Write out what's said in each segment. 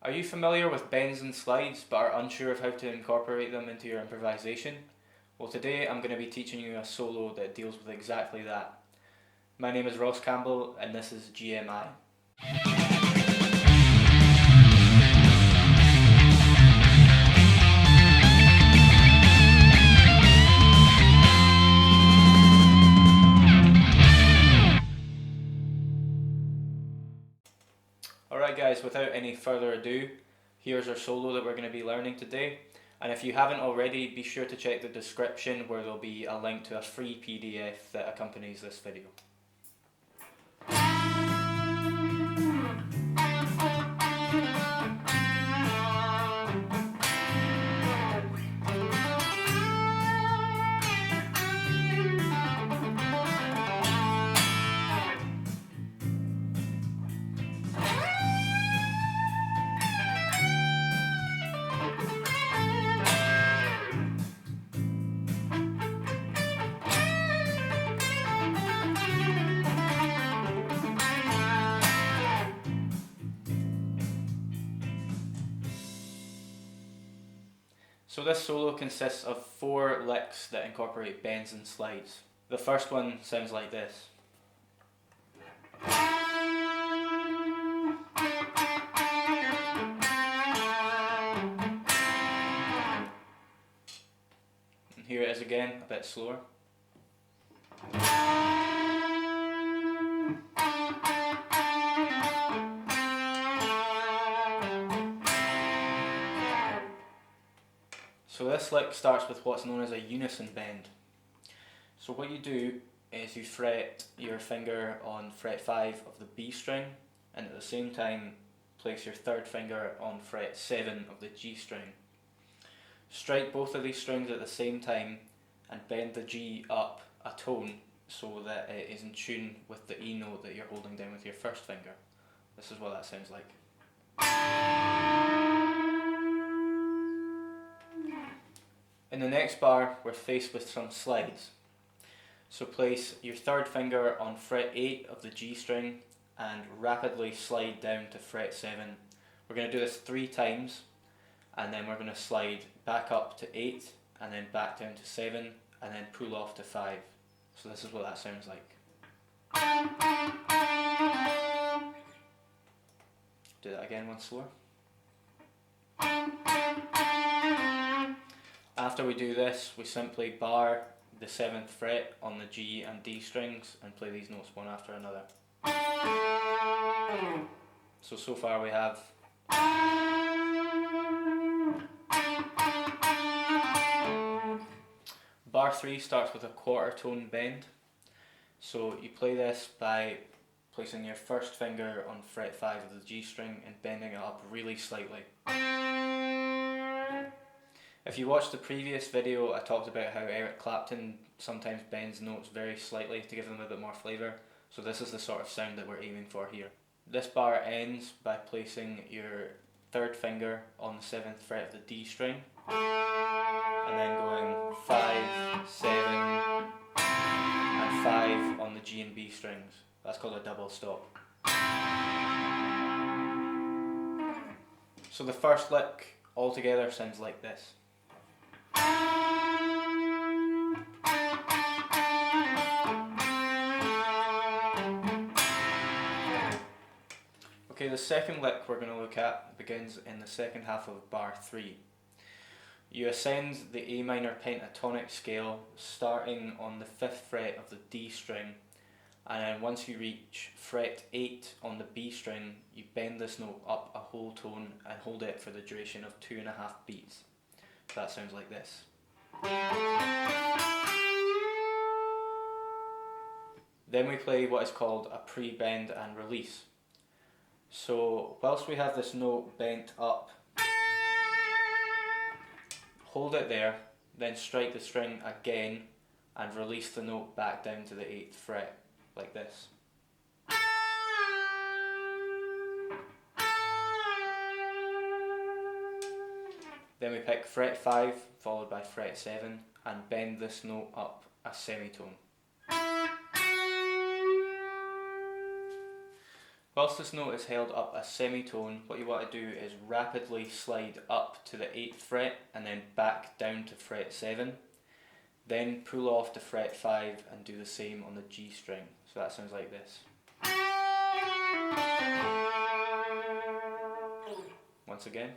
Are you familiar with bends and slides but are unsure of how to incorporate them into your improvisation? Well, today I'm going to be teaching you a solo that deals with exactly that. My name is Ross Campbell and this is GMI. Alright guys, without any further ado, here's our solo that we're going to be learning today. And if you haven't already, be sure to check the description where there'll be a link to a free PDF that accompanies this video. So this solo consists of 4 licks that incorporate bends and slides. The first one sounds like this. And here it is again, a bit slower. So this lick starts with what's known as a unison bend. So what you do is you fret your finger on fret 5 of the B string, and at the same time place your third finger on fret 7 of the G string. Strike both of these strings at the same time and bend the G up a tone so that it is in tune with the E note that you're holding down with your first finger. This is what that sounds like. In the next bar, we're faced with some slides. So place your third finger on fret 8 of the G string and rapidly slide down to fret 7. We're going to do this 3 times, and then we're going to slide back up to 8 and then back down to 7 and then pull off to 5. So this is what that sounds like. Do that again once slower. After we do this, we simply bar the 7th fret on the G and D strings and play these notes one after another. So far we have bar 3 starts with a quarter tone bend. So you play this by placing your first finger on fret 5 of the G string and bending it up really slightly. If you watched the previous video, I talked about how Eric Clapton sometimes bends notes very slightly to give them a bit more flavour, so this is the sort of sound that we're aiming for here. This bar ends by placing your third finger on the 7th fret of the D string, and then going 5, 7, and 5 on the G and B strings. That's called a double stop. So the first lick altogether sounds like this. Okay, the second lick we're going to look at begins in the second half of bar 3. You ascend the A minor pentatonic scale starting on the 5th fret of the D string, and then once you reach fret 8 on the B string, you bend this note up a whole tone and hold it for the duration of 2.5 beats. That sounds like this. Then we play what is called a pre-bend and release. So whilst we have this note bent up, hold it there, then strike the string again and release the note back down to the 8th fret, like this. Then we pick fret 5 followed by fret 7 and bend this note up a semitone. Whilst this note is held up a semitone, what you want to do is rapidly slide up to the 8th fret and then back down to fret 7. Then pull off to fret 5 and do the same on the G string. So that sounds like this. Once again.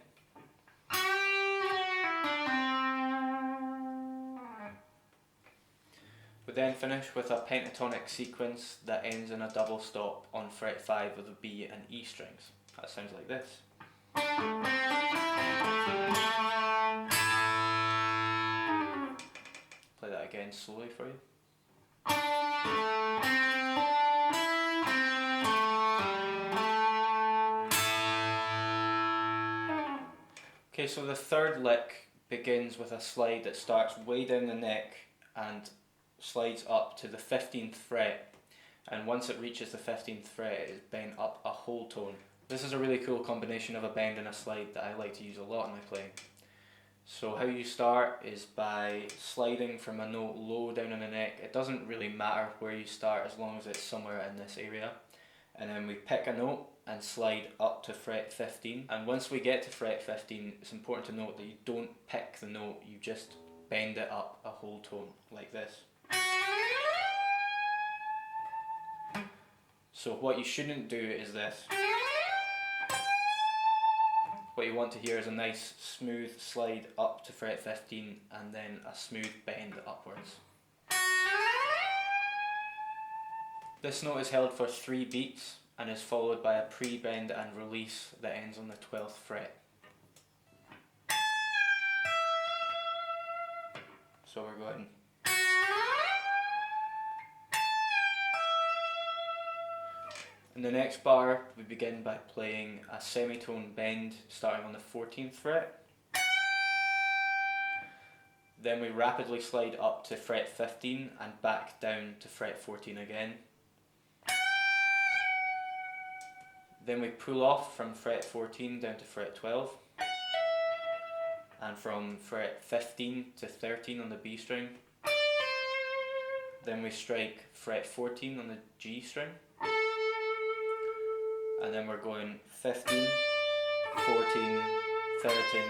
We then finish with a pentatonic sequence that ends in a double stop on fret 5 of the B and E strings. That sounds like this. Play that again slowly for you. Okay, so the third lick begins with a slide that starts way down the neck and slides up to the 15th fret, and once it reaches the 15th fret it is bent up a whole tone. This is a really cool combination of a bend and a slide that I like to use a lot in my playing. So how you start is by sliding from a note low down in the neck. It doesn't really matter where you start as long as it's somewhere in this area. And then we pick a note and slide up to fret 15. And once we get to fret 15, it's important to note that you don't pick the note, you just bend it up a whole tone like this. So what you shouldn't do is this. What you want to hear is a nice smooth slide up to fret 15 and then a smooth bend upwards. This note is held for 3 beats and is followed by a pre-bend and release that ends on the 12th fret. So we're going. In the next bar, we begin by playing a semitone bend starting on the 14th fret. Then we rapidly slide up to fret 15 and back down to fret 14 again. Then we pull off from fret 14 down to fret 12. And from fret 15 to 13 on the B string. Then we strike fret 14 on the G string. And then we're going 15, 14, 13,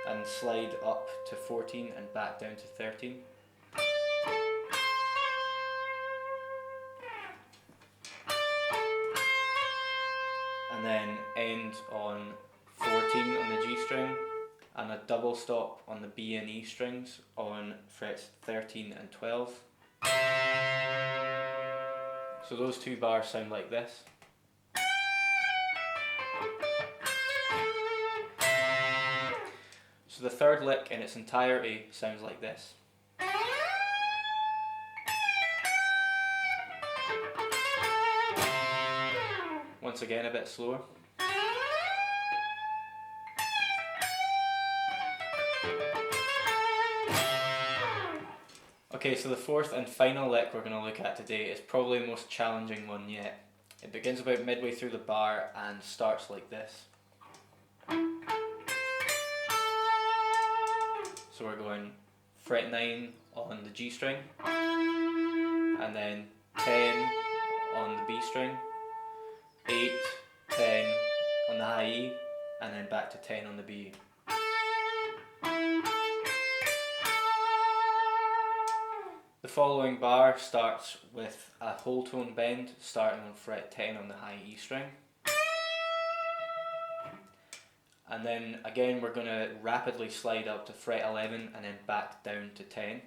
and slide up to 14 and back down to 13. And then end on 14 on the G string and a double stop on the B and E strings on frets 13 and 12. So those 2 bars sound like this. So the third lick in its entirety sounds like this. Once again, a bit slower. Okay, so the fourth and final lick we're going to look at today is probably the most challenging one yet. It begins about midway through the bar and starts like this. So we're going fret 9 on the G string, and then 10 on the B string, 8, 10 on the high E, and then back to 10 on the B. The following bar starts with a whole tone bend starting on fret 10 on the high E string. And then again we're going to rapidly slide up to fret 11 and then back down to 10.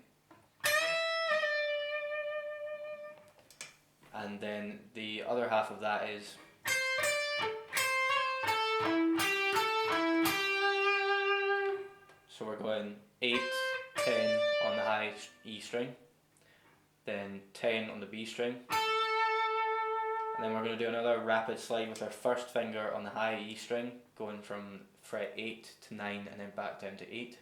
And then the other half of that is so we're going 8, 10 on the high E string, then 10 on the B string, and then we're going to do another rapid slide with our first finger on the high E string, going from fret 8 to 9 and then back down to 8.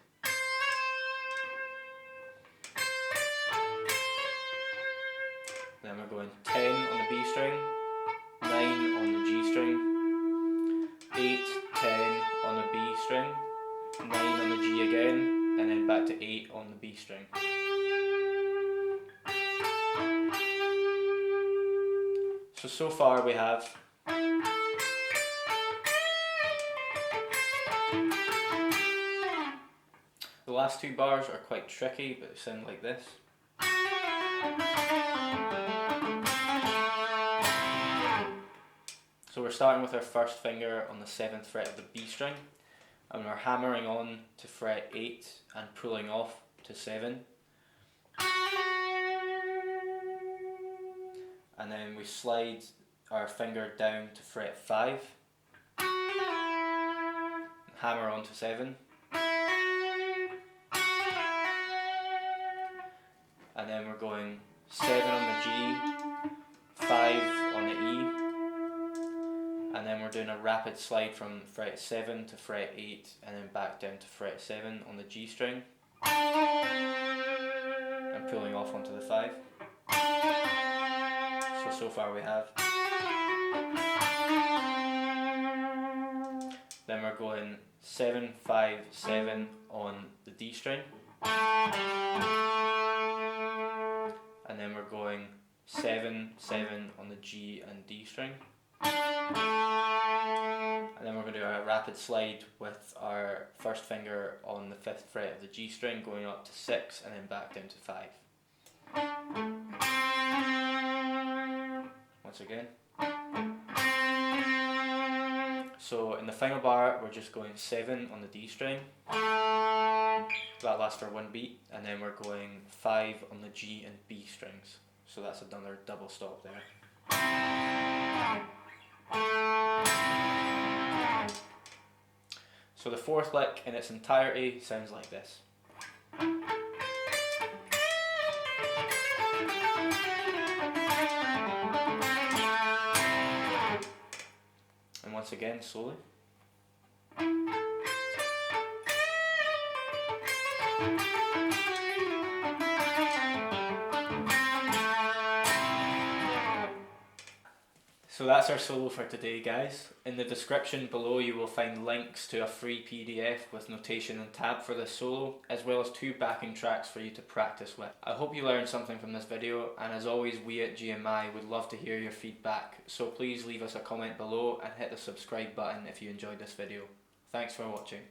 Then we're going 10 on the B string, 9 on the G string, 8, 10 on the B string, 9 on the G again, and then back to 8 on the B string. So far we have last two bars are quite tricky, but they sound like this. So we're starting with our first finger on the 7th fret of the B string, and we're hammering on to fret 8 and pulling off to 7. And then we slide our finger down to fret 5, hammer on to 7, and then we're going 7 on the G, 5 on the E, and then we're doing a rapid slide from fret 7 to fret 8 and then back down to fret 7 on the G string, and pulling off onto the 5. So far we have. Then we're going 7, 5, 7 on the D string, and then we're going 7, 7 on the G and D string, and then we're going to do a rapid slide with our first finger on the 5th fret of the G string, going up to 6 and then back down to 5. Once again. So in the final bar we're just going 7 on the D string, that lasts for one beat, and then we're going 5 on the G and B strings, so that's another double stop there. So the 4th lick in its entirety sounds like this. And once again, slowly. So that's our solo for today, guys. In the description below you will find links to a free PDF with notation and tab for this solo, as well as 2 backing tracks for you to practice with. I hope you learned something from this video, and as always, we at GMI would love to hear your feedback, so please leave us a comment below and hit the subscribe button if you enjoyed this video. Thanks for watching.